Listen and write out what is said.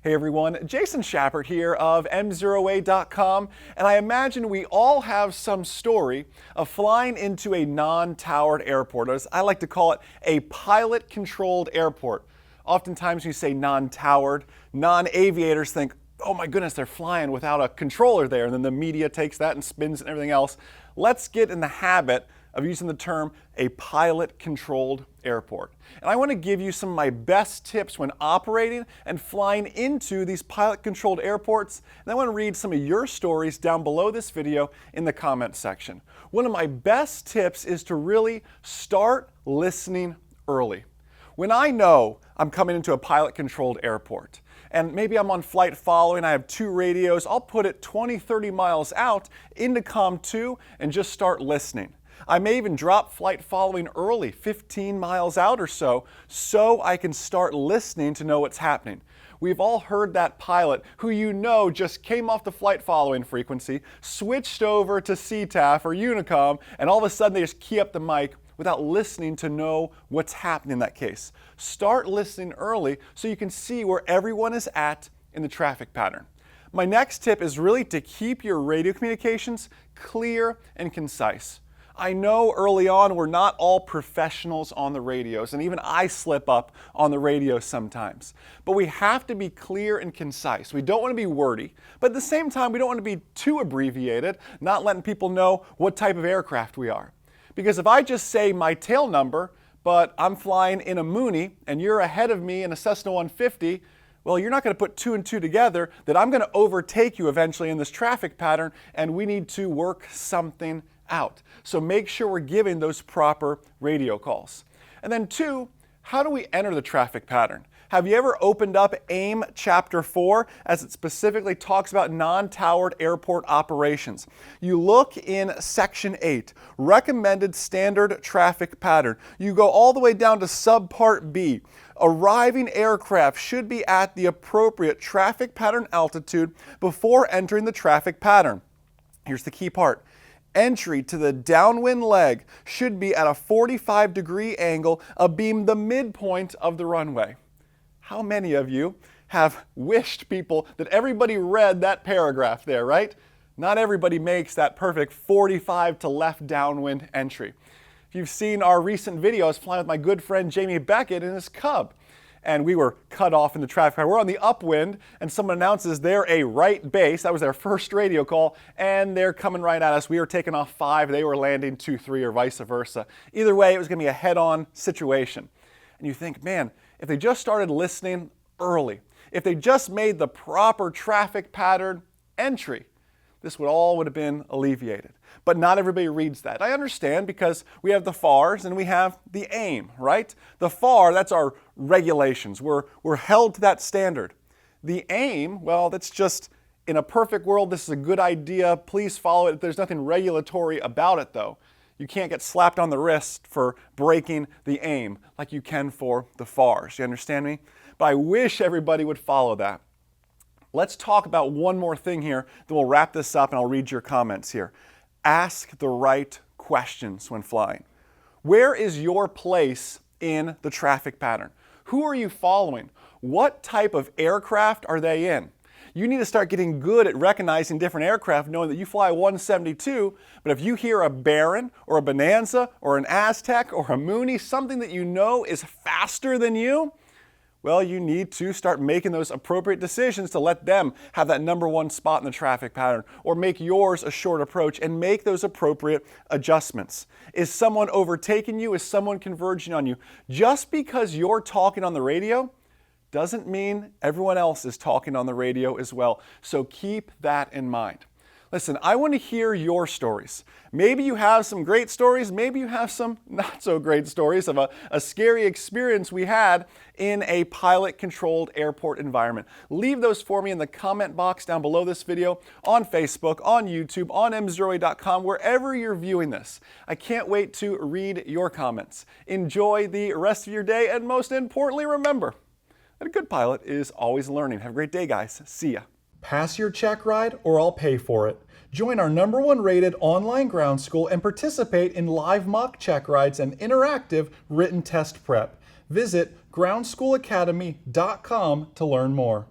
Hey everyone, Jason Schappert here of M0A.com, and I imagine we all have some story of flying into a non-towered airport, or as I like to call it, a pilot-controlled airport. Oftentimes when you say non-towered, non-aviators think, oh my goodness, they're flying without a controller there, and then the media takes that and spins and everything else. Let's get in the habit of using the term a pilot-controlled airport. And I want to give you some of my best tips when operating and flying into these pilot-controlled airports. And I want to read some of your stories down below this video in the comments section. One of my best tips is to really start listening early. When I know I'm coming into a pilot-controlled airport, and maybe I'm on flight following, I have two radios, I'll put it 20, 30 miles out into COM 2 and just start listening. I may even drop flight following early, 15 miles out or so I can start listening to know what's happening. We've all heard that pilot who you know just came off the flight following frequency, switched over to CTAF or Unicom, and all of a sudden they just key up the mic without listening to know what's happening in that case. Start listening early so you can see where everyone is at in the traffic pattern. My next tip is really to keep your radio communications clear and concise. I know early on we're not all professionals on the radios, and even I slip up on the radio sometimes. But we have to be clear and concise. We don't want to be wordy, but at the same time we don't want to be too abbreviated, not letting people know what type of aircraft we are. Because if I just say my tail number, but I'm flying in a Mooney and you're ahead of me in a Cessna 150, well, you're not going to put two and two together that I'm going to overtake you eventually in this traffic pattern, and we need to work something out. So make sure we're giving those proper radio calls. And then two, how do we enter the traffic pattern? Have you ever opened up AIM Chapter 4 as it specifically talks about non-towered airport operations? You look in Section 8, Recommended Standard Traffic Pattern. You go all the way down to Subpart B. Arriving aircraft should be at the appropriate traffic pattern altitude before entering the traffic pattern. Here's the key part. Entry to the downwind leg should be at a 45-degree angle abeam the midpoint of the runway. How many of you have wished people that everybody read that paragraph there, right? Not everybody makes that perfect 45 to left downwind entry. If you've seen our recent video, I was flying with my good friend Jamie Beckett in his Cub, and we were cut off in the traffic. We're on the upwind, and someone announces they're a right base. That was their first radio call, and they're coming right at us. We were taking off 5, they were landing 2, 3, or vice versa. Either way, it was going to be a head-on situation. And you think, man, if they just started listening early, if they just made the proper traffic pattern entry, this would have been alleviated. But not everybody reads that. I understand, because we have the FARs and we have the AIM, right? The FAR, that's our regulations. We're held to that standard. The AIM, well, that's just, in a perfect world, this is a good idea. Please follow it. There's nothing regulatory about it, though. You can't get slapped on the wrist for breaking the AIM like you can for the FARs. You understand me? But I wish everybody would follow that. Let's talk about one more thing here, then we'll wrap this up and I'll read your comments here. Ask the right questions when flying. Where is your place in the traffic pattern? Who are you following? What type of aircraft are they in? You need to start getting good at recognizing different aircraft, knowing that you fly a 172, but if you hear a Baron or a Bonanza or an Aztec or a Mooney, something that you know is faster than you, well, you need to start making those appropriate decisions to let them have that number one spot in the traffic pattern, or make yours a short approach and make those appropriate adjustments. Is someone overtaking you? Is someone converging on you? Just because you're talking on the radio doesn't mean everyone else is talking on the radio as well. So keep that in mind. Listen, I want to hear your stories. Maybe you have some great stories, maybe you have some not so great stories of a scary experience we had in a pilot-controlled airport environment. Leave those for me in the comment box down below this video, on Facebook, on YouTube, on M0A.com, wherever you're viewing this. I can't wait to read your comments. Enjoy the rest of your day, and most importantly, remember that a good pilot is always learning. Have a great day, guys. See ya. Pass your check ride or I'll pay for it. Join our #1 rated online ground school and participate in live mock check rides and interactive written test prep. Visit groundschoolacademy.com to learn more.